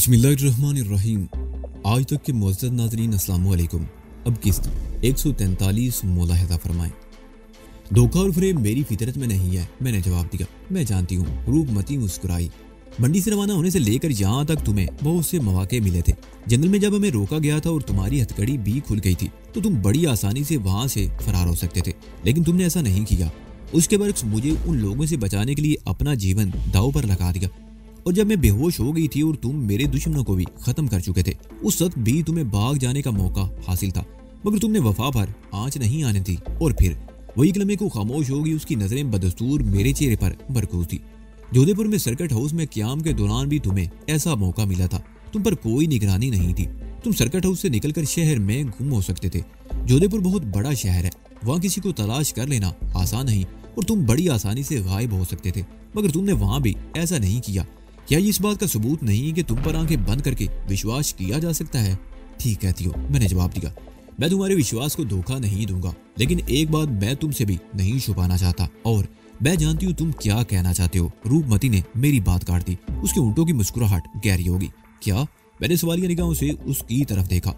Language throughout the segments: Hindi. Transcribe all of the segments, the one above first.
बिस्मिल्लाहिर्रहमानिर्रहीम। आज तक के मुअज़्ज़ज़ नाज़रीन अस्सलाम वालेकुम। अब किस्त 143 मुलाहिज़ा फरमाएं। धोखा और फ़रेब मेरी फितरत में नहीं है, मैंने जवाब दिया। मैं जानती हूँ। रूपमती मुस्कुराई। मंडी से रवाना होने से लेकर यहाँ तक तुम्हें बहुत से मौके मिले थे। जंगल में जब हमें रोका गया था और तुम्हारी हथकड़ी भी खुल गई थी तो तुम बड़ी आसानी से वहाँ से फरार हो सकते थे, लेकिन तुमने ऐसा नहीं किया। उसके बरक्स मुझे उन लोगों से बचाने के लिए अपना जीवन दांव पर लगा दिया। और जब मैं बेहोश हो गई थी और तुम मेरे दुश्मनों को भी खत्म कर चुके थे, उस वक्त भी तुम्हें भाग जाने का मौका हासिल था, मगर तुमने वफा पर आंच नहीं आने दी। और फिर वही कलमे को खामोश होगी, उसकी नजरें बदस्तूर मेरे चेहरे पर मरकूज थी। जोधपुर में सर्किट हाउस में क्याम के दौरान भी तुम्हें ऐसा मौका मिला था। तुम पर कोई निगरानी नहीं थी। तुम सर्किट हाउस से निकलकर शहर में गुम हो सकते थे। जोधपुर बहुत बड़ा शहर है, वहाँ किसी को तलाश कर लेना आसान नहीं और तुम बड़ी आसानी से गायब हो सकते थे, मगर तुमने वहाँ भी ऐसा नहीं किया। क्या ये इस बात का सबूत नहीं कि तुम पर आंखें बंद करके विश्वास किया जा सकता है? ठीक कहती हो, मैंने जवाब दिया। मैं तुम्हारे विश्वास को धोखा नहीं दूंगा, लेकिन एक बात मैं तुमसे भी नहीं छुपाना चाहता और मैं जानती हूँ तुम क्या कहना चाहते हो। रूपमती ने मेरी बात काट दी। उसके ऊँटों की मुस्कुराहट गहरी होगी। क्या? मैंने सवालिया निगाहों से उसकी तरफ देखा।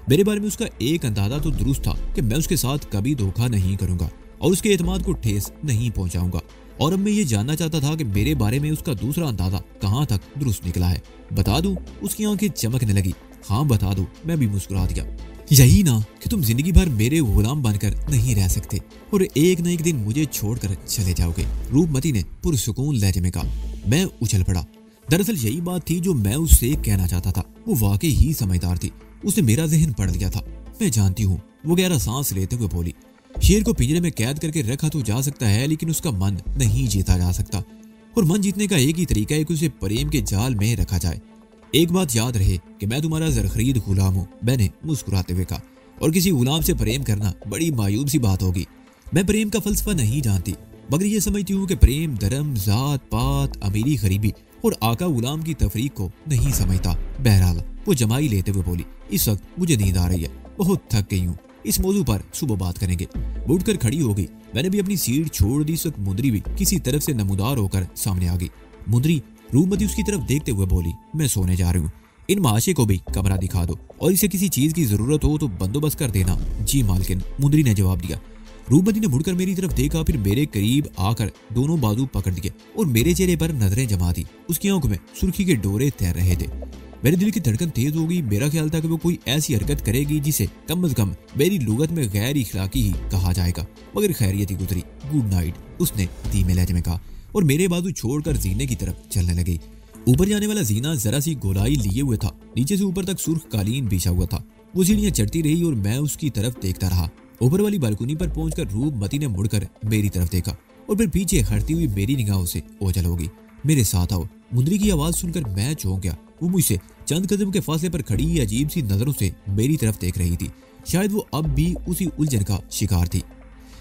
मेरे बारे में उसका एक अंदाजा तो दुरुस्त था कि मैं उसके साथ कभी धोखा नहीं करूंगा और उसके एतमाद को ठेस नहीं पहुंचाऊंगा। और अब मैं ये जानना चाहता था कि मेरे बारे में उसका दूसरा अंदाजा कहाँ तक दुरुस्त निकला है। बता दूं? उसकी आंखें चमकने लगी। हाँ बता दो, मैं भी मुस्कुरा दिया। यही ना कि तुम जिंदगी भर मेरे गुलाम बनकर नहीं रह सकते और एक न एक दिन मुझे छोड़कर चले जाओगे, रूपमती ने पुरसुकून लहजे में कहा। मैं उछल पड़ा। दरअसल यही बात थी जो मैं उससे कहना चाहता था। वो वाकई ही समझदार थी। उसने मेरा जहन पढ़ लिया था। मैं जानती हूँ, वो गहरा सांस लेते हुए बोली। शेर को पिंजरे में कैद करके रखा तो जा सकता है, लेकिन उसका मन नहीं जीता जा सकता। और मन जीतने का एक ही तरीका है कि उसे प्रेम के जाल में रखा जाए। एक बात याद रहे कि मैं तुम्हारा ज़रख़रीद गुलाम हूँ, मैंने मुस्कुराते हुए कहा। और किसी गुलाम से प्रेम करना बड़ी मायूब सी बात होगी। मैं प्रेम का फलसफा नहीं जानती, मगर ये समझती हूँ कि प्रेम धर्म, जात पात, अमीरी गरीबी और आका गुलाम की तफरीक को नहीं समझता। बहरहाल वो जमाई लेते हुए बोली, इस वक्त मुझे नींद आ रही है, बहुत थक गई हूँ। इस मौजू पर सुबह बात करेंगे। वो उठकर खड़ी हो गई। मैंने भी अपनी सीट छोड़ दी। इस वक्त मुंदरी भी किसी तरफ से नमूदार होकर सामने आ गई। मुंदरी? रूपमती उसकी तरफ देखते हुए बोली। मैं सोने जा रही हूँ, इन माशे को भी कमरा दिखा दो और इसे किसी चीज की जरूरत हो तो बंदोबस्त कर देना। जी मालकिन, मुंदरी ने जवाब दिया। रूपमती ने मुड़कर मेरी तरफ देखा, फिर मेरे करीब आकर दोनों बाजू पकड़ दिए और मेरे चेहरे पर नजरें जमा दी। उसकी आंखों में सुर्खी के डोरे तैर रहे थे। मेरे दिल की धड़कन तेज हो गई। मेरा ख्याल था कि वो कोई ऐसी हरकत करेगी जिसे कम से कम मेरी लुगत में गैर इखलाकी ही कहा जाएगा, मगर खैरियत ही गुजरी। गुड नाइट, उसने धीमे लहजे में कहा और मेरे बाजू छोड़कर जीने की तरफ चलने लगी। ऊपर जाने वाला जीना जरा सी गोलाई लिए हुए था। नीचे से ऊपर तक सुर्ख कालीन बिछा हुआ था। वो सीढ़ियां चढ़ती रही और मैं उसकी तरफ देखता रहा। ऊपर वाली बालकनी पर पहुंचकर रूपमती ने मुड़कर मेरी तरफ देखा और फिर पीछे हटती हुई मेरी निगाहों से ओझल हो गई। मेरे साथ आओ। मुंदरी की आवाज सुनकर मैं चौंक गया। वो मुझसे चंद कदम के फासले पर खड़ी अजीब सी नजरों से मेरी तरफ देख रही थी। शायद वो अब भी उसी उलझन का शिकार थी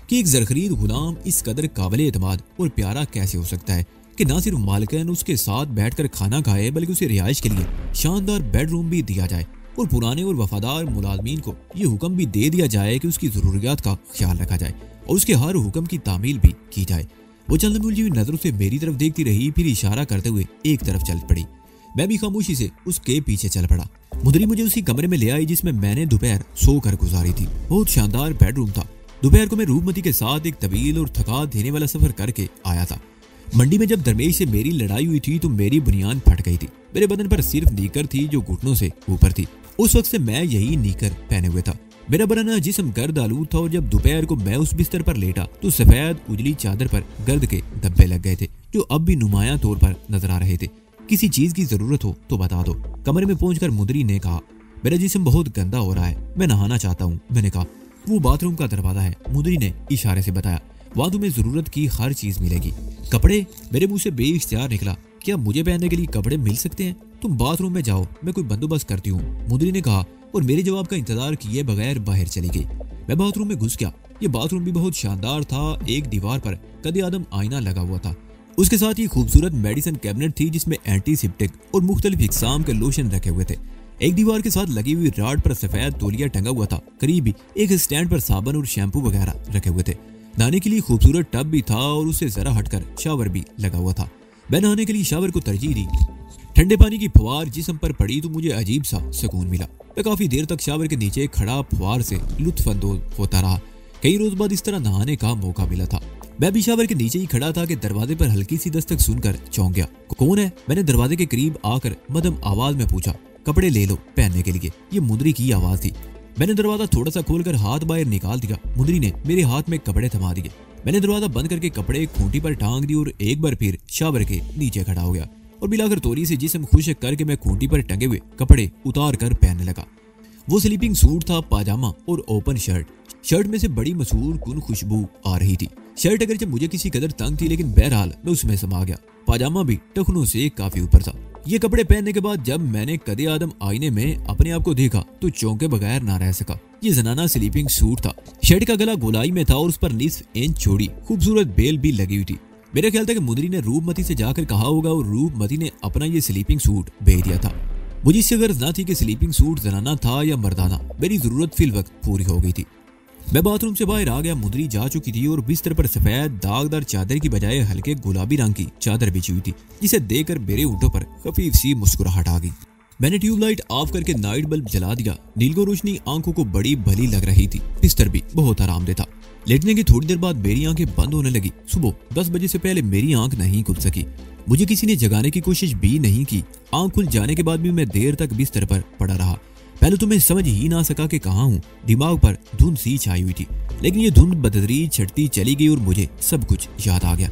कि एक ज़रख़रीद गुलाम इस कदर काबिल एतमाद और प्यारा कैसे हो सकता है कि ना सिर्फ मालिकन उसके साथ बैठकर खाना खाए, बल्कि उसे रिहाइश के लिए शानदार बेडरूम भी दिया जाए और पुराने और वफादार मुलाजमीन को ये हुक्म भी दे दिया जाए कि उसकी ज़रूरियात का ख्याल रखा जाए और उसके हर हुक्म की तामील भी की जाए। वो चंद उलझी हुई नजरों से मेरी तरफ देखती रही, फिर इशारा करते हुए एक तरफ चल पड़ी। मैं भी खामोशी से उसके पीछे चल पड़ा। मुंदरी मुझे उसी कमरे में ले आई जिसमें मैंने दोपहर सोकर गुजारी थी। बहुत शानदार बेडरूम था। दोपहर को मैं रूपमती के साथ एक तवील और थका देने वाला सफर करके आया था। मंडी में जब दरमेश से मेरी लड़ाई हुई थी तो मेरी बुनियाद फट गई थी। मेरे बदन पर सिर्फ नीकर थी जो घुटनों से ऊपर थी। उस वक्त से मैं यही नीकर पहने हुए था। मेरा बराना जिस्म गर्द आलूद था और जब दोपहर को मैं उस बिस्तर पर लेटा तो सफेद उजली चादर पर गर्द के धब्बे लग गए थे जो अब भी नुमायां तौर पर नजर आ रहे थे। किसी चीज की जरूरत हो तो बता दो। कमरे में पहुंचकर मुंदरी ने कहा, मेरा जिस्म बहुत गंदा हो रहा है, मैं नहाना चाहता हूँ। मैंने कहा, वो बाथरूम का दरवाजा है। मुंदरी ने इशारे से बताया। वहां तुम्हें जरूरत की हर चीज मिलेगी। कपड़े? मेरे मुंह से बेइख्तियार निकला, क्या मुझे पहनने के लिए कपड़े मिल सकते हैं? तुम बाथरूम में जाओ, मैं कोई बंदोबस्त करती हूँ, मुंदरी ने कहा और मेरे जवाब का इंतजार किए बगैर बाहर चली गई। मैं बाथरूम में घुस गया। ये बाथरूम भी बहुत शानदार था। एक दीवार पर कदे आदम आईना लगा हुआ था। उसके साथ ही खूबसूरत मेडिसिन कैबिनेट थी जिसमें एंटीसेप्टिक और मुख्तलिफ इकसाम के लोशन रखे हुए थे। एक दीवार के साथ लगी हुई राड पर सफेद तौलिया टंगा हुआ था। करीब ही एक स्टैंड पर साबुन और शैम्पू वगैरह रखे हुए थे। नहाने के लिए खूबसूरत टब भी था और उससे जरा हटकर शावर भी लगा हुआ था। मैं नहाने के लिए शावर को तरजीह दी। ठंडे पानी की फुहार जिस्म पर पड़ी तो मुझे अजीब सा सुकून मिला। मैं काफी देर तक शावर के नीचे खड़ा फुहार से लुत्फअंदोज होता रहा। कई रोज बाद इस तरह नहाने का मौका मिला था। मैं भी शावर के नीचे ही खड़ा था कि दरवाजे पर हल्की सी दस्तक सुनकर चौंक गया। कौन है? मैंने दरवाजे के करीब आकर मध्यम आवाज में पूछा। कपड़े ले लो पहनने के लिए। ये मुंदरी की आवाज थी। मैंने दरवाजा थोड़ा सा खोलकर हाथ बाहर निकाल दिया। मुंदरी ने मेरे हाथ में कपड़े थमा दिए। मैंने दरवाजा बंद करके कपड़े खूंटी पर टांग दी और एक बार फिर शावर के नीचे खड़ा हो गया और मिलाकर तोरी से जिस्म खुश करके मैं खूंटी पर टंगे हुए कपड़े उतार कर पहनने लगा। वो स्लीपिंग सूट था, पाजामा और ओपन शर्ट। शर्ट में से बड़ी मशहूर कुन खुशबू आ रही थी। शर्ट अगरचे मुझे किसी कदर तंग थी लेकिन बहरहाल मैं उसमें समा गया। पाजामा भी टखनों से काफी ऊपर था। ये कपड़े पहनने के बाद जब मैंने कदे आदम आईने में अपने आप को देखा तो चौंके बगैर ना रह सका। ये जनाना स्लीपिंग सूट था। शर्ट का गला गोलाई में था और उस पर निस्फ इंच चौड़ी खूबसूरत बेल भी लगी हुई थी। मेरा ख्याल था कि मुंदरी ने रूपमती से जाकर कहा होगा और रूपमती ने अपना ये स्लीपिंग सूट भेज दिया था। मुझे इससे गर्ज ना थी कि स्लीपिंग सूट जनाना था या मर्दाना। मेरी जरूरत फिल वक्त पूरी हो गई थी। मैं बाथरूम से बाहर आ गया। मुंदरी जा चुकी थी और बिस्तर पर सफेद दागदार चादर की बजाय हल्के गुलाबी रंग की चादर बिछी हुई थी, जिसे देखकर मेरे होंठों पर खफीफ सी मुस्कुराहट आ गई। मैंने ट्यूबलाइट ऑफ करके नाइट बल्ब जला दिया। नीलगो रोशनी आंखों को बड़ी भली लग रही थी। बिस्तर भी बहुत आरामदेह था। लेटने की थोड़ी देर बाद मेरी आंखें बंद होने लगी। सुबह 10 बजे से पहले मेरी आंख नहीं खुल सकी। मुझे किसी ने जगाने की कोशिश भी नहीं की। आंख खुल जाने के बाद भी मैं देर तक बिस्तर पर पड़ा रहा। पहले तो मैं समझ ही ना सका कि कहाँ हूँ। दिमाग पर धुंध सी छाई हुई थी, लेकिन ये धुंध बदतदरीज छटती चली गई और मुझे सब कुछ याद आ गया।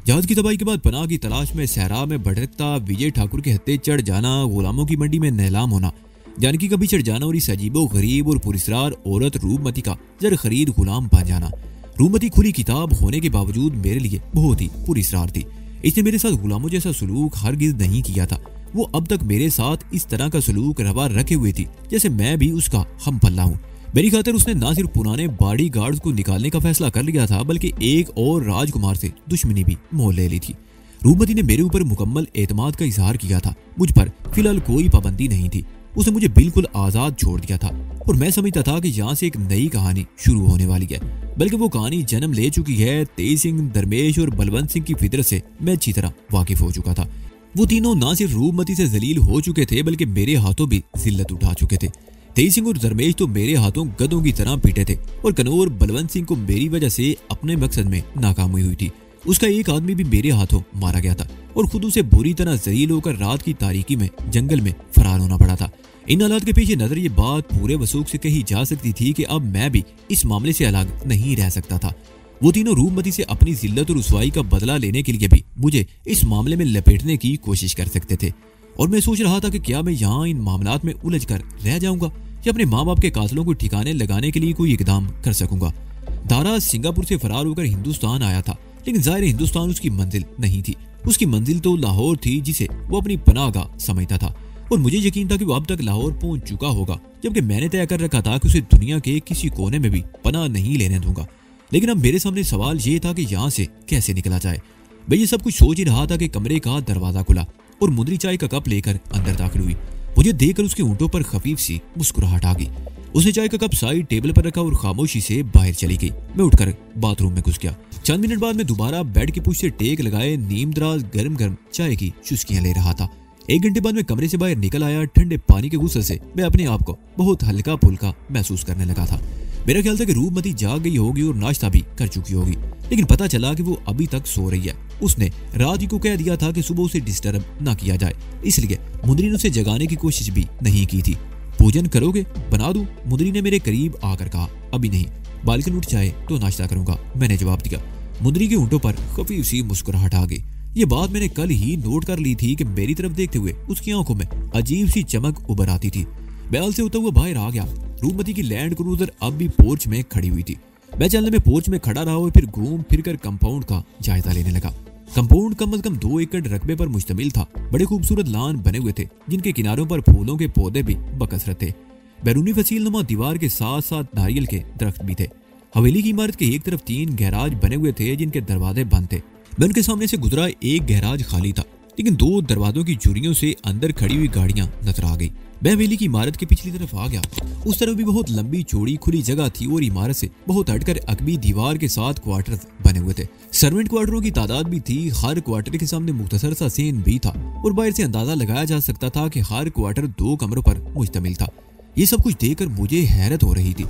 जहाज की तबाही के बाद पनाह की तलाश में सहरा में भटकता, विजय ठाकुर के हत्थे चढ़ जाना, गुलामों की मंडी में नीलाम होना, जानकी का बिछड़ जाना और इस अजीबो गरीब और पुरस्कार औरत रूपमती का जर खरीद गुलाम बन जाना। रूपमती खुली किताब होने के बावजूद मेरे लिए बहुत ही पुरस्कार थी। इसने मेरे साथ गुलामों जैसा सलूक हरगिज नहीं किया था। वो अब तक मेरे साथ इस तरह का सलूक रवा रखे हुए थी जैसे मैं भी उसका हम पल्ला हूँ। मेरी खातिर उसने ना सिर्फ पुराने बॉडी गार्ड्स को निकालने का फैसला कर लिया था, बल्कि एक और राजकुमार से दुश्मनी भी मोल ले ली थी। रूपमती ने मेरे ऊपर मुकम्मल एतमाद का इजहार किया था। मुझ पर फिलहाल कोई पाबंदी नहीं थी। उसने मुझे बिल्कुल आजाद छोड़ दिया था और मैं समझता था कि यहाँ से एक नई कहानी शुरू होने वाली है। बल्कि वो कहानी जन्म ले चुकी है। तेज सिंह, धर्मेश और बलवंत सिंह की फितरत से मैं अच्छी तरह वाकिफ हो चुका था। वो तीनों ना सिर्फ रूपमती से जलील हो चुके थे, बल्कि मेरे हाथों भी जिल्लत उठा चुके थे। तेज सिंह और धर्मेश तो मेरे हाथों गधों की तरह पीटे थे और कनौर बलवंत सिंह को मेरी वजह से अपने मकसद में नाकामी हुई थी। उसका एक आदमी भी मेरे हाथों मारा गया था और खुद उसे बुरी तरह जलील होकर रात की तारीकी में जंगल में फरार होना पड़ा था। इन हालात के पीछे नजर ये बात पूरे वसूख से कही जा सकती थी कि अब मैं भी इस मामले से अलग नहीं रह सकता था। वो तीनों रूपमती से अपनी जिल्लत और रुसवाई का बदला लेने के लिए भी मुझे इस मामले में लपेटने की कोशिश कर सकते थे। और मैं सोच रहा था कि क्या मैं यहाँ इन मामलात में उलझ कर रह जाऊंगा या अपने माँ बाप के कातलों को ठिकाने लगाने के लिए कोई इकदाम कर सकूंगा। दारा सिंगापुर से फरार होकर हिंदुस्तान आया था, लेकिन जाहिर हिंदुस्तान उसकी मंजिल नहीं थी। उसकी मंजिल तो लाहौर थी, जिसे वो अपनी पनाहगाह समझता था और मुझे यकीन था कि वो अब तक लाहौर पहुंच चुका होगा, जबकि मैंने तय कर रखा था कि उसे दुनिया के किसी कोने में भी पनाह नहीं लेने दूंगा। लेकिन अब मेरे सामने सवाल ये था कि यहाँ से कैसे निकला जाए। मैं ये सब कुछ सोच ही रहा था कि कमरे का दरवाजा खुला और मुंदरी चाय का कप लेकर अंदर दाखिल हुई। मुझे देखकर उसके होंठों पर खफीफ सी मुस्कुराहट आ गई। उसने चाय का कप साइड टेबल पर रखा और खामोशी से बाहर चली गई। मैं उठकर बाथरूम में घुस गया। चंद मिनट बाद मैं दोबारा बेड की पुश से टेक लगाए नीमदराज गर्म गर्म चाय की चुस्कियां ले रहा था। 1 घंटे बाद मैं कमरे से बाहर निकल आया। ठंडे पानी के गुस्से से मैं अपने आप को बहुत हल्का फुल्का महसूस करने लगा था। मेरा ख्याल था कि रूपमती जाग गई होगी और नाश्ता भी कर चुकी होगी, लेकिन पता चला कि वो अभी तक सो रही है। उसने रात ही को कह दिया था कि सुबह उसे डिस्टर्ब ना किया जाए, इसलिए मुंदरी ने उसे जगाने की कोशिश भी नहीं की थी। भोजन करोगे? बना दूं? मुंदरी ने मेरे करीब आकर कहा। अभी नहीं, बालकन उठ जाए तो नाश्ता करूंगा, मैंने जवाब दिया। मुंदरी के होंठों पर खफीफ सी मुस्कुराहट आ गई। ये बात मैंने कल ही नोट कर ली थी कि मेरी तरफ देखते हुए उसकी आंखों में अजीब सी चमक उभर आती थी। बैल से होता हुआ बाहर आ गया। रूपमती की लैंड क्रूजर अब भी पोर्च में खड़ी हुई थी। मैं चलने में पोर्च में खड़ा रहा और फिर घूम फिर कर कंपाउंड का जायजा लेने लगा। कंपाउंड कम से कम 2 एकड़ रकबे पर मुश्तमिल था। बड़े खूबसूरत लान बने हुए थे, जिनके किनारों पर फूलों के पौधे भी बकसरत थे। बैरूनी फसील नुमा दीवार के साथ साथ नारियल के दरख्त भी थे। हवेली की इमारत के एक तरफ 3 गैराज बने हुए थे, जिनके दरवाजे बंद थे। मैं उनके सामने से गुजरा, एक गैराज खाली था। लेकिन 2 दरवाजों की चूड़ियों से अंदर खड़ी हुई गाड़ियां नजर आ गई। मैं हवेली की इमारत के पिछली तरफ आ गया। उस तरफ भी बहुत लंबी चौड़ी खुली जगह थी और इमारत से बहुत हटकर अकबी दीवार के साथ क्वार्टर्स बने हुए थे। सर्वेंट क्वार्टरों की तादाद भी थी। हर क्वार्टर के सामने मुख्तसर सा सीन भी था और बाहर से अंदाजा लगाया जा सकता था कि हर क्वार्टर 2 कमरों पर मुश्तमिल था। ये सब कुछ देखकर मुझे हैरत हो रही थी।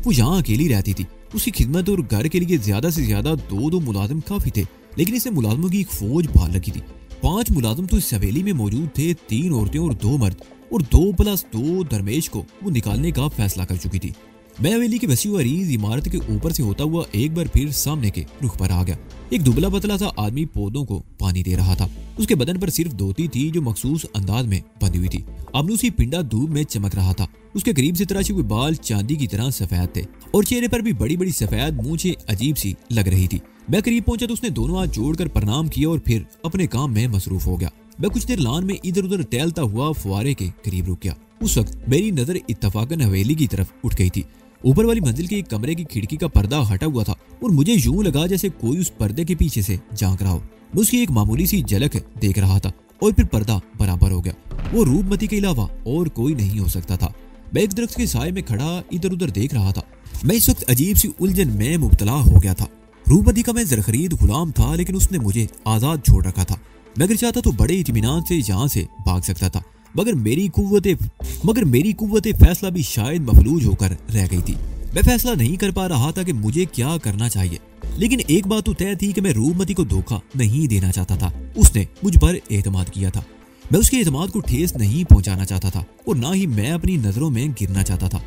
वो यहाँ अकेली रहती थी। उसकी खिदमत और घर के लिए ज्यादा से ज्यादा 2 मुलाजिम काफी थे, लेकिन इसने मुलाजिमों की एक फौज भाल रखी थी। 5 मुलाजिम तो इस हवेली में मौजूद थे। 3 औरतें और 2 मर्द और 2+2 दरमेश को वो निकालने का फैसला कर चुकी थी। मैं हवेली की वसी अरीज इमारत के ऊपर से होता हुआ एक बार फिर सामने के रुख पर आ गया। एक दुबला पतला सा आदमी पौधों को पानी दे रहा था। उसके बदन पर सिर्फ धोती थी जो मखसूस अंदाज में बंधी हुई थी। अबनूसी पिंडा धूप में चमक रहा था। उसके करीब से तराशे हुए बाल चांदी की तरह सफेद थे और चेहरे पर भी बड़ी बड़ी सफेद मूंछें अजीब सी लग रही थी। मैं करीब पहुंचा तो उसने दोनों हाथ जोड़कर प्रणाम किया और फिर अपने काम में मसरूफ हो गया। मैं कुछ देर लान में इधर उधर टहलता हुआ फुआरे के करीब रुक गया। उस वक्त मेरी नजर इत्तफाकन हवेली की तरफ उठ गई थी। ऊपर वाली मंजिल के एक कमरे की खिड़की का पर्दा हटा हुआ था और मुझे यूं लगा जैसे कोई उस पर्दे के पीछे से झांक रहा हो। मैं उसकी एक मामूली सी झलक देख रहा था और फिर पर्दा बराबर हो गया। वो रूपमती के अलावा और कोई नहीं हो सकता था। मैं एक दरख्त के साए में खड़ा इधर उधर देख रहा था। मैं इस वक्त अजीब सी उलझन में मुब्तला हो गया था। रूपमती का मैं जरखरीद गुलाम था, लेकिन उसने मुझे आजाद छोड़ रखा था। मैं अगर चाहता तो बड़े इत्मीनान से यहाँ से भाग सकता था, मगर मेरी कुव्वत फैसला भी शायद मफलूज होकर रह गई थी। मैं फैसला नहीं कर पा रहा था कि मुझे क्या करना चाहिए, लेकिन एक बात तो तय थी कि मैं रूपमती को धोखा नहीं देना चाहता था। उसने मुझ पर एतमाद किया था। मैं उसके एतमाद को ठेस नहीं पहुंचाना चाहता था और ना ही मैं अपनी नजरों में गिरना चाहता था।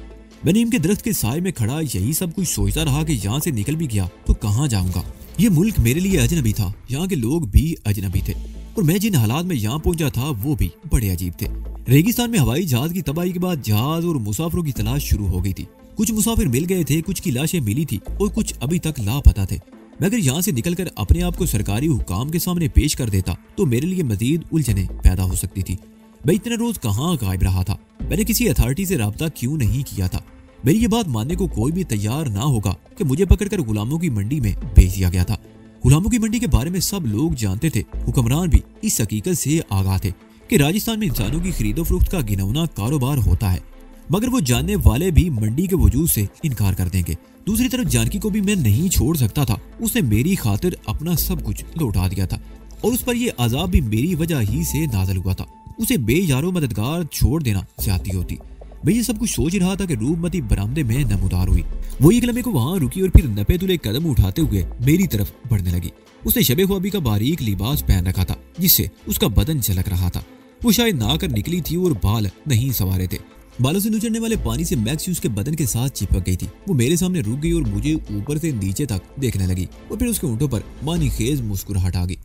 मैं नीम के दरख्त के साए में खड़ा यही सब कुछ सोचता रहा कि यहाँ से निकल भी गया तो कहाँ जाऊंगा। ये मुल्क मेरे लिए अजनबी था, यहाँ के लोग भी अजनबी थे और मैं जिन हालात में यहाँ पहुंचा था वो भी बड़े अजीब थे। रेगिस्तान में हवाई जहाज की तबाही के बाद जहाज और मुसाफिरों की तलाश शुरू हो गई थी। कुछ मुसाफिर मिल गए थे, कुछ की लाशें मिली थी और कुछ अभी तक लापता थे। मैं अगर यहाँ से निकलकर अपने आप को सरकारी हुकाम के सामने पेश कर देता तो मेरे लिए मजीद उलझनें पैदा हो सकती थी। मैं इतने रोज कहाँ गायब रहा था? मैंने किसी अथॉरिटी से राब्ता क्यों नहीं किया था? मेरी ये बात मानने को कोई भी तैयार ना होगा कि मुझे पकड़कर गुलामों की मंडी में भेज दिया गया था। गुलामों की मंडी के बारे में सब लोग जानते थे। हुक्मरान भी इस हकीकत से आगाह थे कि राजस्थान में इंसानों की खरीदो फरोख्त का घिनौना कारोबार होता है, मगर वो जानने वाले भी मंडी के वजूद से इनकार कर देंगे। दूसरी तरफ जानकी को भी मैं नहीं छोड़ सकता था। उसने मेरी खातिर अपना सब कुछ लौटा दिया था और उस पर यह अजाब भी मेरी वजह ही से नाज़िल हुआ था। उसे बेयारो मददगार छोड़ देना ज्यादती होती। मैं ये सब कुछ सोच ही रहा था कि रूपमती बरामदे में नमूदार हुई। वो एक लम्हे को वहां रुकी और फिर नपे तुले कदम उठाते हुए मेरी तरफ बढ़ने लगी। उसने शबे ख्वाबी का बारीक लिबास पहन रखा था जिससे उसका बदन झलक रहा था। वो शायद नहाकर निकली थी और बाल नहीं संवारे थे। बालों से नुचड़ने वाले पानी से मैक्सी उसके बदन के साथ चिपक गई थी। वो मेरे सामने रुक गई और मुझे ऊपर से नीचे तक देखने लगी और फिर उसके होंठों पर मानी खेज मुस्कुराहट आ गई।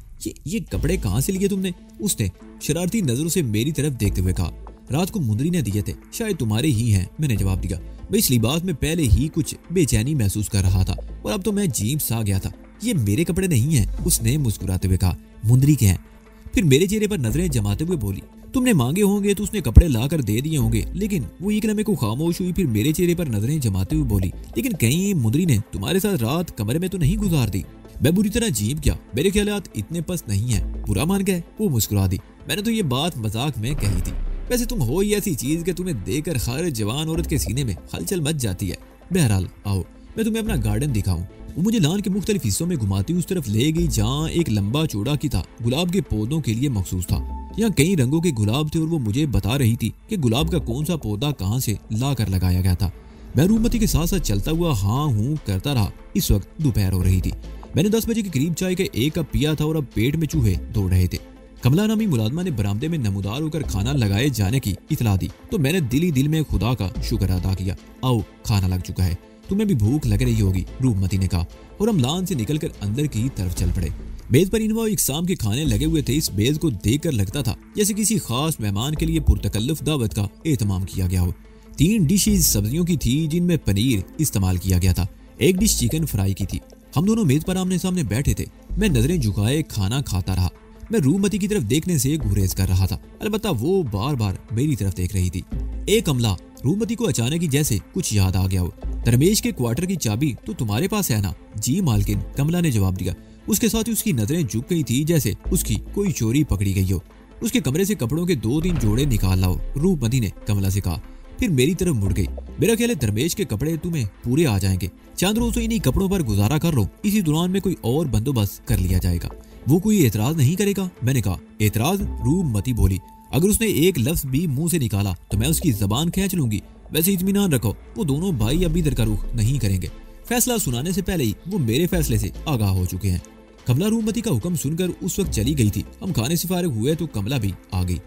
ये कपड़े कहाँ से लिए तुमने? उसने शरारती नजरों से मेरी तरफ देखते हुए कहा। रात को मुंदरी ने दिए थे, शायद तुम्हारे ही हैं, मैंने जवाब दिया। मैं इस लिबास में पहले ही कुछ बेचैनी महसूस कर रहा था और अब तो मैं जीप सा गया था। ये मेरे कपड़े नहीं हैं, उसने मुस्कुराते हुए कहा। मुंदरी के हैं। फिर मेरे चेहरे पर नजरें जमाते हुए बोली, तुमने मांगे होंगे तो उसने कपड़े लाकर दे दिए होंगे। लेकिन वो एक लम्हे को खामोश हुई, फिर मेरे चेहरे पर नजरें जमाते हुए बोली, लेकिन कहीं मुंदरी ने तुम्हारे साथ रात कमरे में तो नहीं गुजार दी? मैं बुरी तरह जीप गया। मेरे ख्यालात इतने पस्त नहीं है, बुरा मान गए? वो मुस्कुरा दी। मैंने तो ये बात मजाक में कही थी। वैसे तुम हो ही ऐसी चीज कि तुम्हें देखकर हर जवान औरत के सीने में हलचल मच जाती है। बहरहाल आओ मैं तुम्हें अपना गार्डन दिखाऊं। वो मुझे लान के मुख्तलिफ हिस्सों में घुमाती उस तरफ ले गई जहाँ एक लंबा चौड़ा किता गुलाब के पौधों के लिए मखसूस था। यहाँ कई रंगों के गुलाब थे और वो मुझे बता रही थी कि गुलाब का कौन सा पौधा कहाँ से ला कर लगाया गया था। मैं रूपमती के साथ साथ चलता हुआ हाँ हूँ करता रहा। इस वक्त दोपहर हो रही थी। मैंने 10 बजे के करीब चाय का 1 कप पिया था और अब पेट में चूहे दौड़ रहे थे। कमला नामी मुलाजमा ने बरामदे में नमूदार होकर खाना लगाए जाने की इतला दी तो मैंने दिल ही दिल में खुदा का शुक्र अदा किया। आओ खाना लग चुका है, तुम्हें भी भूख लग रही होगी, रूपमती ने कहा और हम लान से निकलकर अंदर की तरफ चल पड़े। मेज पर इनवा इकसाम के खाने लगे हुए थे। इस मेज को देखकर लगता था जैसे किसी खास मेहमान के लिए पुरतकल्लुफ दावत का एहतमाम किया गया हो। 3 डिशेज सब्जियों की थी जिनमें पनीर इस्तेमाल किया गया था। 1 डिश चिकन फ्राई की थी। हम दोनों मेज पर आमने सामने बैठे थे। मैं नजरें झुकाए खाना खाता रहा। मैं रूपमती की तरफ देखने से गुरेज कर रहा था, अलबत्ता वो बार बार मेरी तरफ देख रही थी। एक कमला, रूपमती को अचानक ही जैसे कुछ याद आ गया हो। दरमेश के क्वार्टर की चाबी तो तुम्हारे पास है ना? जी मालकिन, कमला ने जवाब दिया। उसके साथ ही उसकी नजरें झुक गई थी जैसे उसकी कोई चोरी पकड़ी गई हो। उसके कमरे से कपड़ों के 2-3 जोड़े निकाल लाओ, रूपमती ने कमला से कहा। फिर मेरी तरफ मुड़ गई। मेरा ख्याल है धर्मेश के कपड़े तुम्हें पूरे आ जाएंगे, चंद रोज तो इन्हीं कपड़ों पर गुजारा कर लो, इसी दौरान में कोई और बंदोबस्त कर लिया जाएगा। वो कोई एतराज नहीं करेगा? मैंने कहा। एतराज? रूपमती बोली। अगर उसने एक लफ्ज भी मुंह से निकाला तो मैं उसकी जबान खींच लूंगी। वैसे इत्मीनान रखो, वो दोनों भाई अभी इधर का रुख नहीं करेंगे। फैसला सुनाने से पहले ही वो मेरे फैसले से आगाह हो चुके हैं। कमला रूपमती का हुक्म सुनकर उस वक्त चली गई थी। हम खाने से फारिग हुए तो कमला भी आ गई।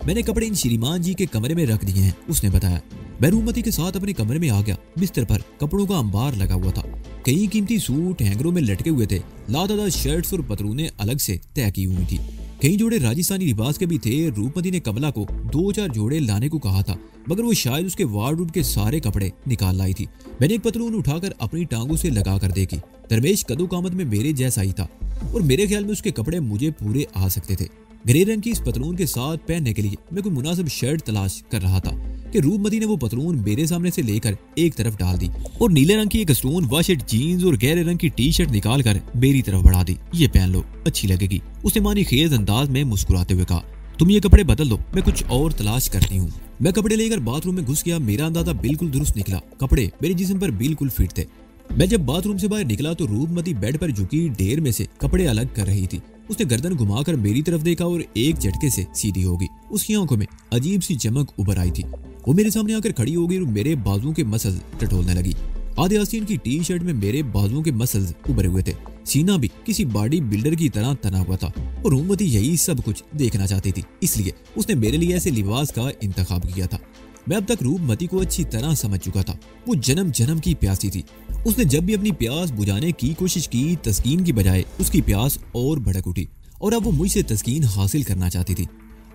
मैंने कपड़े इन श्रीमान जी के कमरे में रख दिए हैं, उसने बताया। मैं रूपमती के साथ अपने कमरे में आ गया। बिस्तर पर कपड़ों का अंबार लगा हुआ था। कई कीमती सूट हैंगरों में लटके हुए थे। लातादाद शर्ट्स और पतलूनें अलग से तय की हुई थी। कई जोड़े राजस्थानी लिबास के भी थे। रूपमती ने कमला को 2-4 जोड़े लाने को कहा था, मगर वो शायद उसके वार्डरोब के सारे कपड़े निकाल लाई थी। मैंने एक पतलून उठाकर अपनी टांगों से लगा कर देखी। धर्मेश कदो कामत में मेरे जैसा ही था और मेरे ख्याल में उसके कपड़े मुझे पूरे आ सकते थे। ग्रे रंग की इस पतलून के साथ पहनने के लिए मैं कोई मुनासिब शर्ट तलाश कर रहा था कि रूपमती ने वो पतलून मेरे सामने से लेकर एक तरफ डाल दी और नीले रंग की एक स्टोन वॉशेड जीन्स और गहरे रंग की टी शर्ट निकाल कर मेरी तरफ बढ़ा दी। ये पहन लो, अच्छी लगेगी, उसने मानी खेज अंदाज में मुस्कुराते हुए कहा। तुम ये कपड़े बदल लो, मैं कुछ और तलाश करती हूँ। मैं कपड़े लेकर बाथरूम में घुस गया। मेरा अंदाजा बिल्कुल दुरुस्त निकला। कपड़े मेरे जिस्म पर बिल्कुल फिट थे। मैं जब बाथरूम से बाहर निकला तो रूपमती बेड पर झुकी ढेर में से कपड़े अलग कर रही थी। उसने गर्दन घुमाकर मेरी तरफ देखा और एक झटके से सीधी हो गई। उसकी आंखों में अजीब सी चमक उभर आई थी। वो मेरे सामने आकर खड़ी हो गई और मेरे बाजुओं के मसल्स टटोलने लगी। आधे आस्तीन की टी शर्ट में मेरे बाजुओं के मसल्स उभरे हुए थे। सीना भी किसी बॉडी बिल्डर की तरह तना हुआ था और रूपमती यही सब कुछ देखना चाहती थी, इसलिए उसने मेरे लिए ऐसे लिबास का इंतखाब किया था। मैं अब तक रूपमती को अच्छी तरह समझ चुका था। वो जन्म जन्म की प्यासी थी। उसने जब भी अपनी प्यास बुझाने की कोशिश की, तस्कीन की बजाय उसकी प्यास और भड़क उठी और अब वो मुझसे तस्कीन हासिल करना चाहती थी।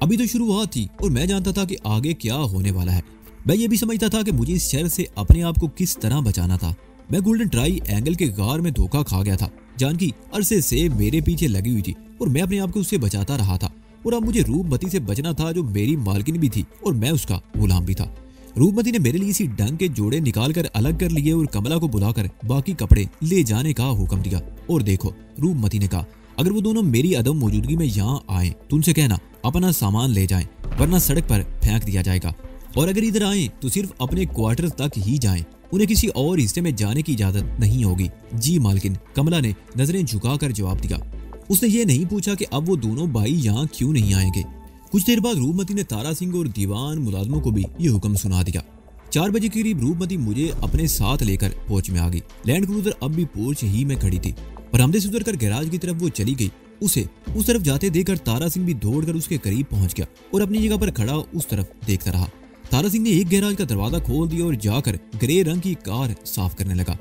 अभी तो शुरुआत थी और मैं जानता था कि आगे क्या होने वाला है। मैं ये भी समझता था कि मुझे इस शर से अपने आप को किस तरह बचाना था। मैं गोल्डन ट्राई एंगल के गार में धोखा खा गया था। जानकी अरसे से मेरे पीछे लगी हुई थी और मैं अपने आप को उससे बचाता रहा था और अब मुझे रूपमती से बचना था जो मेरी मालकिन भी थी और मैं उसका गुलाम भी था। रूपमती ने मेरे लिए इसी ढंग के जोड़े निकाल कर अलग कर लिए और कमला को बुलाकर बाकी कपड़े ले जाने का हुक्म दिया। और देखो, रूपमती ने कहा, अगर वो दोनों मेरी अदम मौजूदगी में यहाँ आए तो उनसे कहना अपना सामान ले जाएं, वरना सड़क पर फेंक दिया जाएगा। और अगर इधर आए तो सिर्फ अपने क्वार्टर तक ही जाएं, उन्हें किसी और हिस्से में जाने की इजाजत नहीं होगी। जी मालकिन, कमला ने नजरें झुकाकर जवाब दिया। उसने ये नहीं पूछा कि अब वो दोनों भाई यहाँ क्यों नहीं आएंगे। कुछ देर बाद रूपमती ने तारा सिंह और दीवान मुलाजमों को भी ये हुक्म सुना दिया। 4 बजे के करीब रूपमती मुझे अपने साथ लेकर पोर्च में आ गई। लैंड क्रूजर अब भी पोर्च ही में खड़ी थी। बरामदे से उतरकर गैराज की तरफ वो चली गई। उसे उस तरफ जाते देखकर तारा सिंह भी दौड़कर उसके करीब पहुंच गया और अपनी जगह पर खड़ा उस तरफ देखता रहा। तारा सिंह ने एक गैराज का दरवाजा खोल दिया और जाकर ग्रे रंग की कार साफ करने लगा।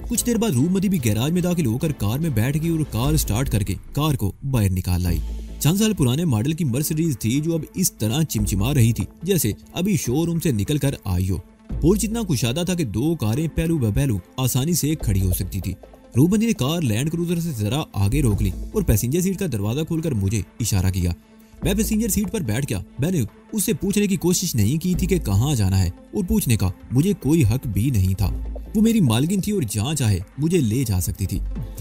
कुछ देर बाद रूपमती भी गैराज में दाखिल होकर कार में बैठ गई और कार स्टार्ट करके कार को बाहर निकाल लाई। 5 साल पुराने मॉडल की मर्सिडीज थी जो अब इस तरह चिमचिमा रही थी जैसे अभी शोरूम से निकल कर आई हो। पोर्च इतना कुशादा था कि 2 कारें पहलू ब पहलू आसानी से खड़ी हो सकती थी। रूपमती ने कार लैंड क्रूजर से जरा आगे रोक ली और पैसेंजर सीट का दरवाजा खोलकर मुझे इशारा किया। मैं पैसेंजर सीट पर बैठ गया। मैंने उससे पूछने की कोशिश नहीं की थी कि कहाँ जाना है और पूछने का मुझे कोई हक भी नहीं था। वो मेरी मालकिन थी और जहाँ चाहे मुझे ले जा सकती थी।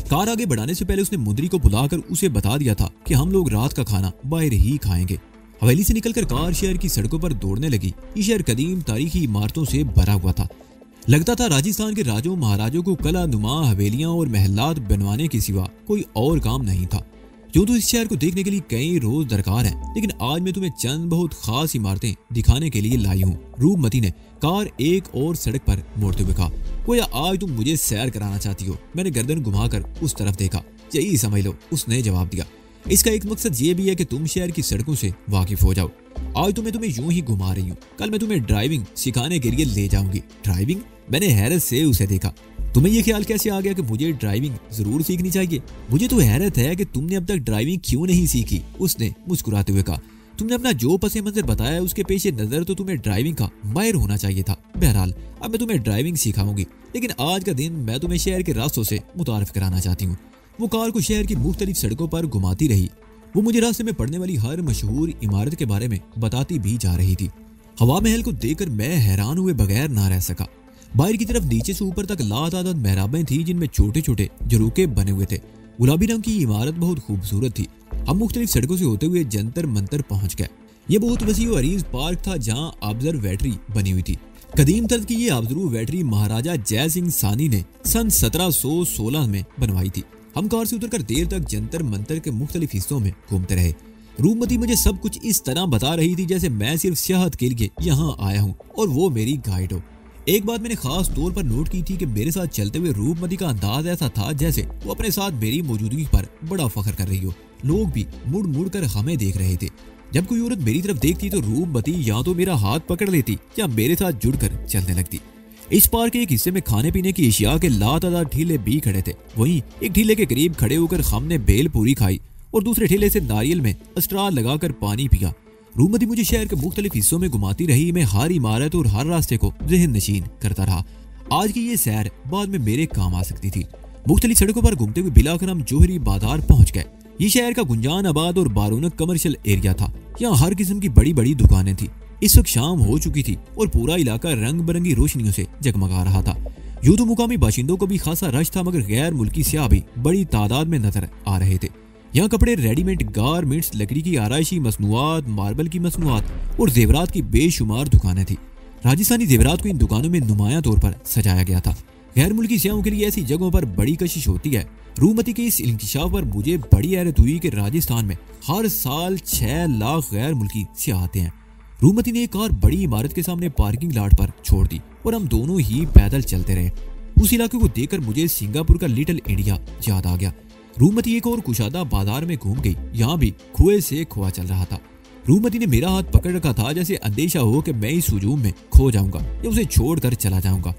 कार आगे बढ़ाने से पहले उसने मुंदरी को बुलाकर उसे बता दिया था कि हम लोग रात का खाना बाहर ही खाएंगे। हवेली से निकलकर कार शहर की सड़कों पर दौड़ने लगी। ये शहर कदीम तारीखी इमारतों से भरा हुआ था। लगता था राजस्थान के राजों महाराजों को कला नुमा हवेलियां और महलात बनवाने के सिवा कोई और काम नहीं था। जो तो इस शहर को देखने के लिए कई रोज दरकार हैं, लेकिन आज मैं तुम्हें चंद बहुत खास इमारतें दिखाने के लिए लाई हूँ। रूपमती ने कार एक और सड़क पर मोड़ते हुए कहा, कोई आज तुम मुझे सैर कराना चाहती हो। मैंने गर्दन घुमाकर उस तरफ देखा। यही समझ लो, उसने जवाब दिया। इसका एक मकसद ये भी है कि तुम शहर की सड़कों से वाकिफ हो जाओ। आज तो मैं तुम्हें यूं ही घुमा रही हूँ, कल मैं तुम्हें ड्राइविंग सिखाने के लिए ले जाऊंगी। ड्राइविंग? मैंने हैरत से उसे देखा। तुम्हें यह ख्याल कैसे आ गया कि मुझे ड्राइविंग जरूर सीखनी चाहिए? मुझे तो हैरत है कि तुमने अब तक ड्राइविंग क्यों नहीं सीखी, उसने मुस्कुराते हुए कहा। तुमने अपना जो पसे मंजर बताया उसके पेश नजर तो तुम्हें ड्राइविंग का माहिर होना चाहिए था। बहरहाल अब मैं तुम्हें ड्राइविंग सिखाऊंगी, लेकिन आज का दिन मैं तुम्हें शहर के रास्तों से मुतारिफ कराना चाहती हूँ। वो कार को शहर की मुख्तलिफ सड़कों पर घुमाती रही। वो मुझे रास्ते में पड़ने वाली हर मशहूर इमारत के बारे में बताती भी जा रही थी। हवा महल को देखकर मैं हैरान हुए बगैर ना रह सका। बाहर की तरफ नीचे से ऊपर तक लातादाद मेहराबें थी जिनमें छोटे छोटे जरूके बने हुए थे। गुलाबी रंग की इमारत बहुत खूबसूरत थी। हम मुख्तलिफ सड़कों से होते हुए जंतर मंतर पहुंच गए। ये बहुत वसी और अरीज पार्क था जहां ऑब्जर्वेटरी बनी हुई थी। कदीम तर्ज की ये ऑब्जर्वेटरी महाराजा जय सिंह सानी ने सन 1716 में बनवाई थी। हम कार से उतरकर देर तक जंतर मंतर के मुख्तलिफ हिस्सों में घूमते रहे। रूपमती मुझे सब कुछ इस तरह बता रही थी जैसे मैं सिर्फ सियाहत के लिए यहाँ आया हूँ और वो मेरी गाइड हो। एक बात मैंने खास तौर पर नोट की थी कि मेरे साथ चलते हुए रूपमती का अंदाज ऐसा था जैसे वो अपने साथ मेरी मौजूदगी पर बड़ा फख्र कर रही हो। लोग भी मुड़ मुड़ कर हमें देख रहे थे। जब कोई औरत मेरी तरफ देखती तो रूपमती या तो मेरा हाथ पकड़ लेती या मेरे साथ जुड़कर चलने लगती। इस पार्क के एक हिस्से में खाने पीने की अशिया के लातादार ठेले भी खड़े थे। वहीं एक ठेले के करीब खड़े होकर हमने बेल पूरी खाई और दूसरे ठेले से नारियल में अस्ट्रा लगाकर पानी पिया। रूपमती मुझे शहर के मुख्तलिफ हिस्सों में घुमाती रही। मैं हर इमारत और हर रास्ते को ज़हन नशीन करता रहा। आज की ये सैर बाद में मेरे काम आ सकती थी। मुख्तलिफ सड़कों पर घूमते हुए बिलाकर हम जोहरी बाजार पहुंच गए। ये शहर का गुंजान आबाद और बारूनक कमर्शियल एरिया था। यहाँ हर किस्म की बड़ी बड़ी दुकानें थी। इस वक्त शाम हो चुकी थी और पूरा इलाका रंग बिरंगी रोशनियों से जगमगा रहा था। यूं तो मुकामी बाशिंदों को भी खासा रश था, मगर गैर मुल्की सियाह भी बड़ी तादाद में नजर आ रहे थे। यहाँ कपड़े, रेडीमेड गारमेंट्स, लकड़ी की आराइशी मसनूआत, मार्बल की मसनूआत और जेवरात की बेशुमार दुकानें थी। राजस्थानी जेवरात को इन दुकानों में नुमायां तौर पर सजाया गया था। गैर मुल्की सियाहों के लिए ऐसी जगहों पर बड़ी कशिश होती है। रूपमती के इस इंकशाफ पर मुझे बड़ी हैरत हुई कि राजस्थान में हर साल 6 लाख गैर मुल्की सियाह आते हैं। रूपमती ने एक कार बड़ी इमारत के सामने पार्किंग लॉट पर छोड़ दी और हम दोनों ही पैदल चलते रहे। उस इलाके को देखकर मुझे सिंगापुर का लिटिल इंडिया याद आ गया। रूपमती एक और कुशादा बाजार में घूम गई। यहाँ भी खुए से खुआ चल रहा था। रूपमती ने मेरा हाथ पकड़ रखा था जैसे अंदेशा हो कि मैं इस हुजूम में खो जाऊंगा या उसे छोड़कर चला जाऊंगा।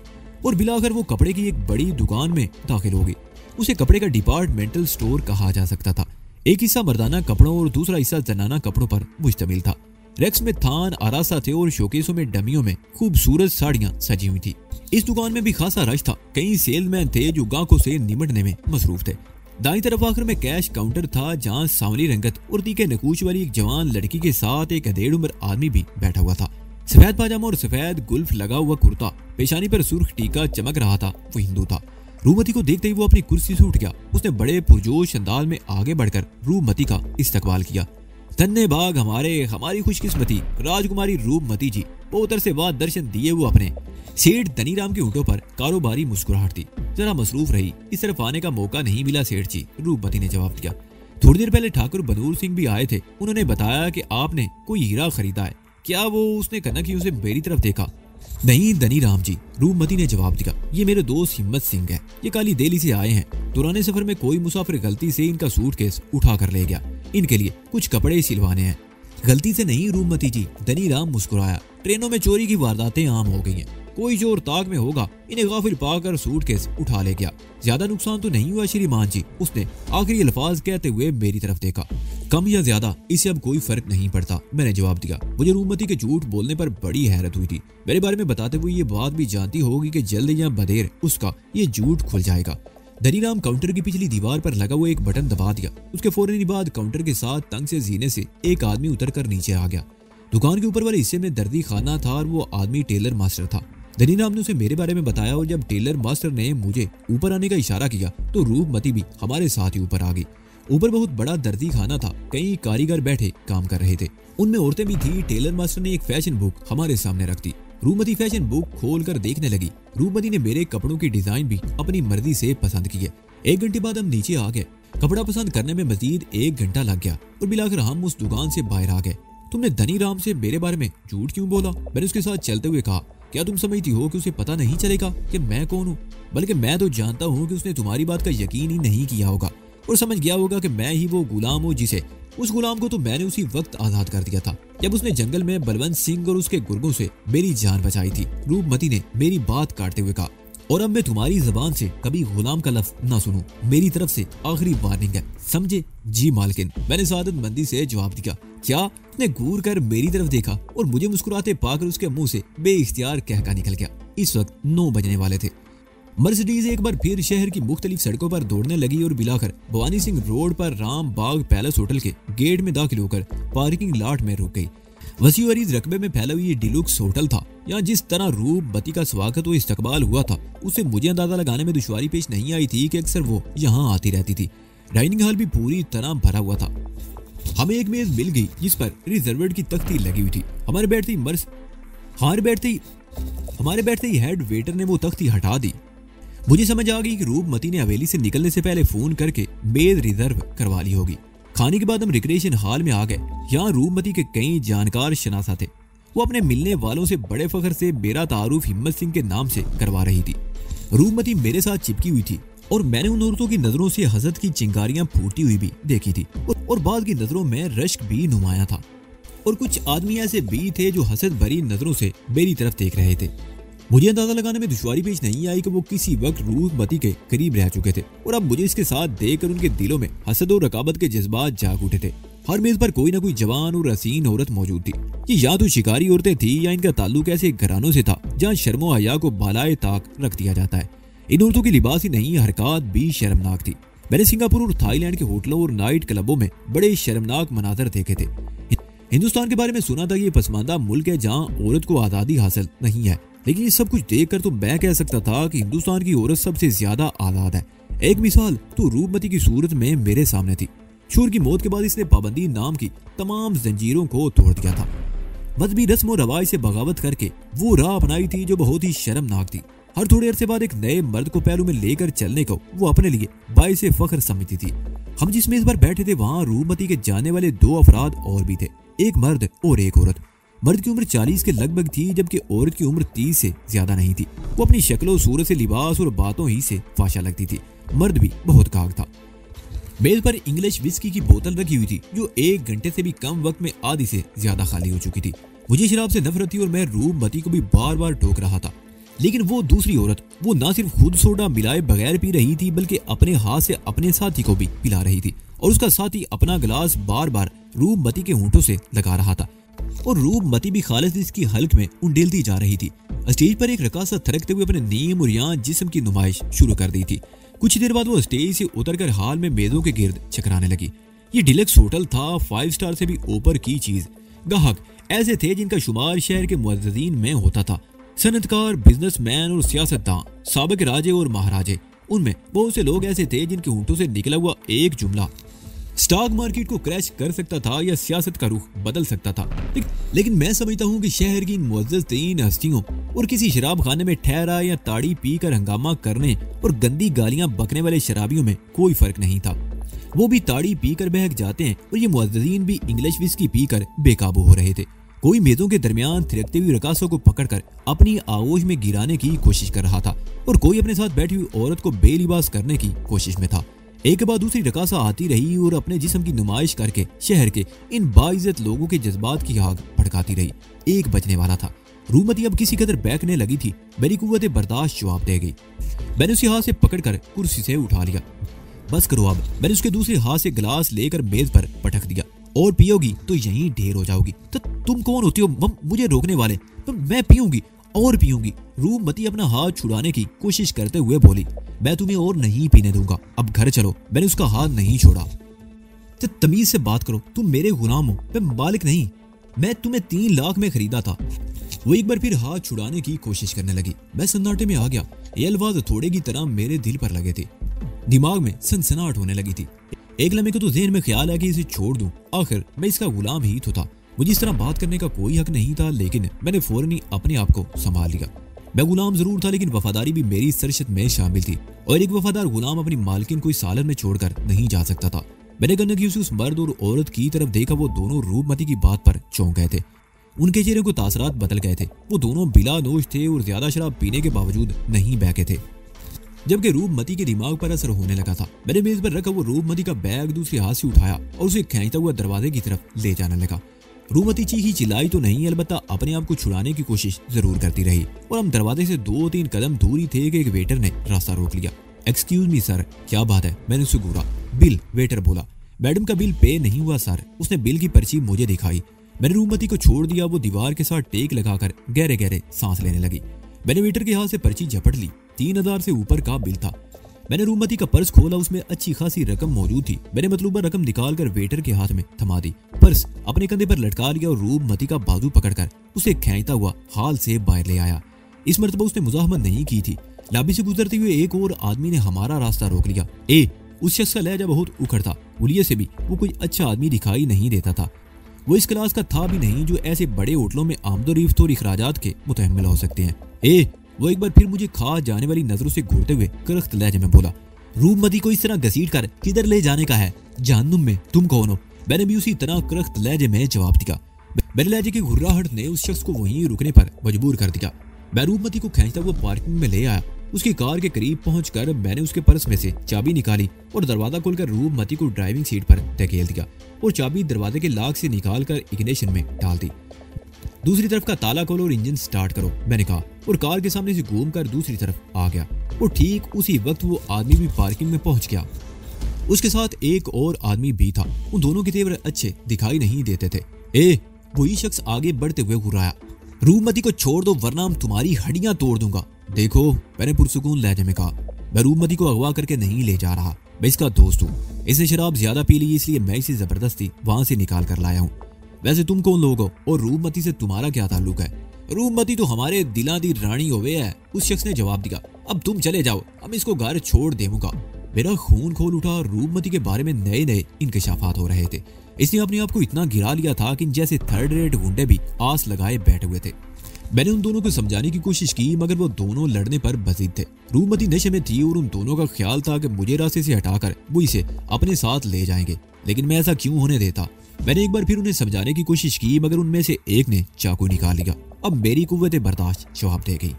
और बिलाकर वो कपड़े की एक बड़ी दुकान में दाखिल हो गई। उसे कपड़े का डिपार्टमेंटल स्टोर कहा जा सकता था। एक हिस्सा मर्दाना कपड़ों और दूसरा हिस्सा जनाना कपड़ों पर मुश्तमिल था। रेक्स में थान आरासा थे और शोकेसों में डमियों में खूबसूरत साड़ियां सजी हुई थी। इस दुकान में भी खासा रश था। कई सेलमैन थे जो गाहकों से निमटने में मसरूफ थे। दाईं तरफ आखिर में कैश काउंटर था जहां सांवली रंगत और तीखे नकूश वाली एक जवान लड़की के साथ एक अधेड़ उम्र आदमी भी बैठा हुआ था। सफेद पाजामा और सफेद गुल्फ लगा हुआ कुर्ता, पेशानी पर सुर्ख टीका चमक रहा था। वो हिंदू था। रूपमती को देखते ही वो अपनी कुर्सी से उठ गया। उसने बड़े पुरजोश अंदाज में आगे बढ़कर रूपमती का इस्तकबाल किया। धन्य बाग हमारी खुशकिस्मती राजकुमारी रूपमती जी, पोतर से बाद दर्शन दिए वो अपने। सेठ धनीराम के होठों पर कारोबारी मुस्कुराहट थी। जरा मसरूफ रही, इस तरफ आने का मौका नहीं मिला सेठ जी, रूपमती ने जवाब दिया। थोड़ी देर पहले ठाकुर बनूर सिंह भी आए थे। उन्होंने बताया कि आपने कोई हीरा खरीदा है क्या? वो उसने कनखियों से मेरी तरफ देखा। नहीं धनीराम जी, रूपमती ने जवाब दिया। ये मेरे दोस्त हिम्मत सिंह है। ये काली दिल्ली से आए हैं। पुराने सफर में कोई मुसाफिर गलती से इनका सूटकेस उठा कर ले गया। इनके लिए कुछ कपड़े सिलवाने हैं। गलती से नहीं रूपमती जी, धनीराम मुस्कुराया। ट्रेनों में चोरी की वारदातें आम हो गई हैं। कोई चोर ताक में होगा, इन्हें गाफिल पाकर सूटकेस उठा ले गया। ज्यादा नुकसान तो नहीं हुआ श्रीमान जी, उसने आखिरी अल्फाज कहते हुए मेरी तरफ देखा। कम या ज्यादा इससे अब कोई फर्क नहीं पड़ता, मैंने जवाब दिया। मुझे रूपमती के झूठ बोलने पर बड़ी हैरत हुई थी। मेरे बारे में बताते हुए ये बात भी जानती होगी कि जल्द या बदेर उसका ये झूठ खुल जाएगा। धनीराम काउंटर की पिछली दीवार पर लगा हुआ एक बटन दबा दिया। उसके फौरन बाद काउंटर के साथ तंग से जीने से एक आदमी उतरकर नीचे आ गया। दुकान के ऊपर वाले हिस्से में दर्दी खाना था और वो आदमी टेलर मास्टर था। धनीराम ने उसे मेरे बारे में बताया और जब टेलर मास्टर ने मुझे ऊपर आने का इशारा किया तो रूपमती भी हमारे साथ ही ऊपर आ गई। ऊपर बहुत बड़ा दर्दी खाना था। कई कारीगर बैठे काम कर रहे थे। उनमें औरतें भी थी। टेलर मास्टर ने एक फैशन बुक हमारे सामने रख दी। रूपमती फैशन बुक खोलकर देखने लगी। रूपमती ने मेरे कपड़ों की डिजाइन भी अपनी मर्जी से पसंद की है। 1 घंटे बाद हम नीचे आ गए। कपड़ा पसंद करने में मजीद 1 घंटा लग गया और मिलाकर हम उस दुकान से बाहर आ गए। तुमने धनीराम से मेरे बारे में झूठ क्यों बोला? मैंने उसके साथ चलते हुए कहा। क्या तुम समझती हो कि उसे पता नहीं चलेगा कि मैं कौन हूँ? बल्कि मैं तो जानता हूँ कि उसने तुम्हारी बात का यकीन ही नहीं किया होगा और समझ गया होगा कि मैं ही वो गुलाम हूँ जिसे उस गुलाम को तो मैंने उसी वक्त आजाद कर दिया था जब उसने जंगल में बलवंत सिंह और उसके गुर्गों से मेरी जान बचाई थी। रूपमती ने मेरी बात काटते हुए कहा। और अब मैं तुम्हारी जबान से कभी गुलाम का लफ्ज ना सुनूं। मेरी तरफ से आखिरी वार्निंग है, समझे? जी मालकिन, मैंने सादतमंदी से जवाब दिया। क्या? उसने घूर कर मेरी तरफ देखा और मुझे मुस्कुराते पाकर उसके मुंह से बेइख्तियार कहका निकल गया। इस वक्त 9 बजने वाले थे। मर्सिडीज एक बार फिर शहर की मुख्तलिफ सड़कों पर दौड़ने लगी और बिलाकर भवानी सिंह रोड पर राम बाग पैलेस होटल के गेट में दाखिल होकर पार्किंग लॉट में रुक गई। वसी अरीज रकबे में फैला हुआ ये डिलुक्स होटल था। यहाँ जिस तरह रूपमती का स्वागत व इस्तकबाल हुआ था उससे मुझे अंदाजा लगाने में दुश्वारी पेश नहीं आई थी कि अक्सर वो यहाँ आती रहती थी। डाइनिंग हॉल भी पूरी तरह भरा हुआ था। हमें एक मेज मिल गई जिस पर रिजर्वेड की तख्ती लगी हुई थी। हमारे बैठते ही हेड वेटर ने वो तख्ती हटा दी। मुझे समझ आ गई कि रूपमती ने हवेली से निकलने से पहले फोन करके मेज रिजर्व करवा ली होगी। खाने के बाद हम रिक्रिएशन हॉल में आ गए। यहाँ रूपमती के कई जानकार शनासा थे। वो अपने मिलने वालों से बड़े फख्र से मेरा तारुफ हिम्मत सिंह के नाम से करवा रही थी। रूपमती मेरे साथ चिपकी हुई थी और मैंने उन औरतों की नजरों से हसद की चिंगारियां फूटती हुई भी देखी थी और बाद की नजरों में रश्क भी नुमाया था। और कुछ आदमी ऐसे भी थे जो हसद भरी नजरों से मेरी तरफ देख रहे थे। मुझे अंदाजा लगाने में दुश्वारी पेश नहीं आई कि वो किसी वक्त रूपमती के करीब रह चुके थे और अब मुझे इसके साथ देखकर उनके दिलों में हसद और रकाबत के जज्बात जाग उठे थे। हर मेज पर कोई ना कोई जवान और हसीन औरत मौजूद थी। ये या तो शिकारी औरतें थी या इनका ताल्लुक ऐसे घरानों से था जहाँ शर्मो हया को बालाए ताक रख दिया जाता है। इन औरतों की लिबास ही नहीं हरकत भी शर्मनाक थी। मैंने सिंगापुर और थाईलैंड के होटलों और नाइट क्लबों में बड़े शर्मनाक मनाजर देखे थे। हिंदुस्तान के बारे में सुना था ये पसमानदा मुल्क है जहाँ औरत को आज़ादी हासिल नहीं है, लेकिन ये सब कुछ देखकर तो मैं कह सकता था कि हिंदुस्तान की औरत सबसे ज्यादा आज़ाद है। एक मिसाल तो रूपमती की सूरत में मेरे सामने थी। शोर की मौत के बाद इसने पाबंदी नाम की तमाम जंजीरों को तोड़ दिया था। मजहबी रस्म और रवाज से बगावत करके वो राह अपनाई थी जो बहुत ही शर्मनाक थी। हर थोड़े अरसे बाद एक नए मर्द को पैरों में लेकर चलने को वो अपने लिए बाइस फख्र समझती थी। हम जिस मेज पर बैठे थे वहाँ रूपमती के जाने वाले 2 अफराद और भी थे, एक मर्द और एक औरत। मर्द की उम्र 40 के लगभग थी जबकि औरत की उम्र 30 से ज्यादा नहीं थी। वो अपनी शक्ल सूरत से, लिबास और बातों ही से फाशा लगती थी। मर्द भी बहुत काग था। मेज पर इंग्लिश विस्की की बोतल रखी हुई थी जो 1 घंटे से भी कम वक्त में आधी से ज्यादा खाली हो चुकी थी। मुझे शराब से नफरत थी और मैं रूपमती को भी बार बार टोक रहा था, लेकिन वो दूसरी औरत वो न सिर्फ खुद सोडा मिलाए बगैर पी रही थी बल्कि अपने हाथ से अपने साथी को भी पिला रही थी और उसका साथी अपना गिलास बार बार रूपमती के होंठों से लगा रहा था और रूपमती भी खालिद इसकी हल्क में उंडेलती जा रही थी। स्टेज पर एक रकासा थरकते हुए अपने नीम और यहाँ जिस्म की नुमाइश शुरू कर दी थी। कुछ देर बाद वो स्टेज से उतरकर हाल में मेजों के गिर्द चकराने लगी। ये डिलक्स होटल था, 5 स्टार से भी ऊपर की चीज। ग्राहक ऐसे थे जिनका शुमार शहर के मुअज्जिजीन में होता था। सनतकार, बिजनेसमैन और सियासतदान, साबिक राजे और महाराजे। उनमें बहुत से लोग ऐसे थे जिनके होंठों से निकला हुआ एक जुमला स्टॉक मार्केट को क्रैश कर सकता था या सियासत का रुख बदल सकता था। लेकिन मैं समझता हूँ कि शहर की इन मुअज्जज़ तरीन हस्तियों और किसी शराब खाने में ठहरा या ताड़ी पी कर हंगामा करने और गंदी गालियां बकने वाले शराबियों में कोई फर्क नहीं था। वो भी ताड़ी पीकर बहक जाते हैं और ये मुअज्जिजीन भी इंग्लिश विस्की पीकर बेकाबू हो रहे थे। कोई मेजों के दरमियान थिरकती हुई रकासों को पकड़कर अपनी आगोश में गिराने की कोशिश कर रहा था और कोई अपने साथ बैठी हुई औरत को बेलिबास करने की कोशिश में था। एक के बाद दूसरी रकासा आती रही और अपने जिस्म की नुमाइश करके शहर के इन बाइज्जत लोगों के जज्बात की आग भड़काती रही। 1 बजने वाला था। रूपमती अब किसी कदर बहकने लगी थी। मेरी कुव्वत बर्दाश्त जवाब दे गई। मैंने उसे हाथ से पकड़कर कुर्सी से उठा लिया। बस करो अब। मैंने उसके दूसरे हाथ से गिलास लेकर मेज पर पटक दिया। और पियोगी तो यहीं ढेर हो जाओगी। तो तुम कौन होती हो मुझे रोकने वाले? तो मैं पीऊंगी और पीऊंगी। रूपमती अपना हाथ छुड़ाने की कोशिश करते हुए बोली, मैं तुम्हें और नहीं पीने दूंगा, अब घर चलो। मैंने उसका हाथ नहीं छोड़ा। तो तमीज से बात करो, तुम मेरे गुलाम हो, मैं मालिक नहीं। मैं तुम्हें 3 लाख में खरीदा था। वो एक बार फिर हाथ छुड़ाने की कोशिश करने लगी। मैं सन्नाटे में आ गया। ये अल्फाज थोड़े की तरह मेरे दिल पर लगे थे। दिमाग में सनसनाहट होने लगी थी। एक लम्हे को तो ज़हन में ख्याल है कि इसे छोड़ दूं। आखिर मैं इसका गुलाम ही तो था। मुझे इस तरह बात करने का कोई हक नहीं था, लेकिन मैंने फौरन ही अपने आप को संभाल लिया। मैं गुलाम जरूर था, लेकिन वफादारी भी मेरी सरशत में शामिल थी और एक वफादार गुलाम अपनी मालकिन को इस सालन में छोड़कर नहीं जा सकता था। मैंने गंदगी से उस मर्द और औरत की तरफ देखा। वो दोनों रूपमती की बात पर चौंक गए थे। उनके चेहरे को तासरात बदल गए थे। वो दोनों बिला नोश थे और ज्यादा शराब पीने के बावजूद नहीं बहके थे, जबकि रूपमती के दिमाग पर असर होने लगा था। मैंने मेज पर रखा वो रूपमती का बैग दूसरे हाथ से उठाया और उसे खींचता हुआ दरवाजे की तरफ ले जाने लगा। रूपमती चीखी चिल्लाई तो नहीं, अलबत्ता अपने आप को छुड़ाने की कोशिश जरूर करती रही और हम दरवाजे से 2-3 कदम दूरी थे कि एक वेटर ने रास्ता रोक लिया। Excuse me sir. क्या बात है? मैंने उसे घूरा। बिल। वेटर बोला। मैडम का बिल पे नहीं हुआ सर। उसने बिल की पर्ची मुझे दिखाई। मैंने रूपमती को छोड़ दिया। वो दीवार के साथ टेक लगाकर गहरे गहरे सांस लेने लगी। मैंने वेटर के हाथ से पर्ची झपट ली। 3000 से ऊपर का बिल था। मैंने रूपमती का पर्स खोला। उसमें अच्छी खासी रकम मौजूद थी। मैंने मतलूबा रकम निकालकर वेटर के हाथ में थमा दी। पर्स अपने कंधे पर लटका लिया और रूपमती का बाजू पकड़कर उसे खींचता हुआ हाल से बाहर ले आया। इस मरतबा उसने मुजाहमत नहीं की थी। लाबी से गुजरते हुए एक और आदमी ने हमारा रास्ता रोक लिया। उस शख्स का लहजा बहुत उखड़ था। हुलिये से भी वो कोई अच्छा आदमी दिखाई नहीं देता था। वो इस क्लास का था भी नहीं जो ऐसे बड़े होटलों में आमदोरफ्त और इखराजात के मुतहम्मिल हो सकते हैं। वो एक बार फिर मुझे खा जाने वाली नजरों से घूरते हुए करख्त लहजे में बोला, रूपमती को इस तरह घसीट कर किधर ले जाने का है? जहन्नुम में। तुम कौन हो? मैंने भी उसी तरह करख्त लहजे में जवाब दिया। मेरे लहजे की घुर्राहट ने उस शख्स को वहीं रुकने पर मजबूर कर दिया। मैं रूपमती को खींचता हुआ पार्किंग में ले आया। उसकी कार के करीब पहुंचकर मैंने उसके पर्स में से चाबी निकाली और दरवाजा खोलकर रूपमती को ड्राइविंग सीट पर धकेल दिया और चाबी दरवाजे के लॉक से निकालकर इग्निशन में डाल दी। दूसरी तरफ का ताला खोलो और इंजन स्टार्ट करो, मैंने कहा, और कार के सामने से घूमकर दूसरी तरफ आ गया। और ठीक उसी वक्त वो आदमी भी पार्किंग में पहुंच गया। उसके साथ एक और आदमी भी था। उन दोनों के तेवर अच्छे दिखाई नहीं देते थे। वही शख्स आगे बढ़ते हुए घुराया, रूपमती को छोड़ दो वरना हम तुम्हारी हड्डियां तोड़ दूंगा। देखो, मैंने पुरसुकून लहजे में कहा, मैं रूपमती को अगवा करके नहीं ले जा रहा। मैं इसका दोस्त हूँ। इसने शराब ज्यादा पी ली इसलिए मैं इसे जबरदस्ती वहां से निकाल कर लाया हूँ। वैसे तुम कौन लोग हो और रूपमती से तुम्हारा क्या ताल्लुक है? रूपमती तो हमारे दिला दी रानी होवे है, उस शख्स ने जवाब दिया। अब तुम चले जाओ, हम इसको घर छोड़ देऊंगा। मेरा खून खोल उठा। रूपमती के बारे में नए नए इंकशाफात हो रहे थे। इसने अपने आप को इतना गिरा लिया था कि जैसे थर्ड रेट गुंडे भी आस लगाए बैठे हुए थे। मैंने उन दोनों को समझाने की कोशिश की मगर वो दोनों लड़ने पर बजीद थे। रूपमती नशे में थी और उन दोनों का ख्याल था कि मुझे रास्ते से हटाकर वो इसे अपने साथ ले जाएंगे, लेकिन मैं ऐसा क्यों होने देता। मैंने एक बार फिर उन्हें समझाने की कोशिश की मगर उनमें से एक ने चाकू निकाल लिया। अब मेरी कुव्वत बर्दाश्त जवाब दे गई।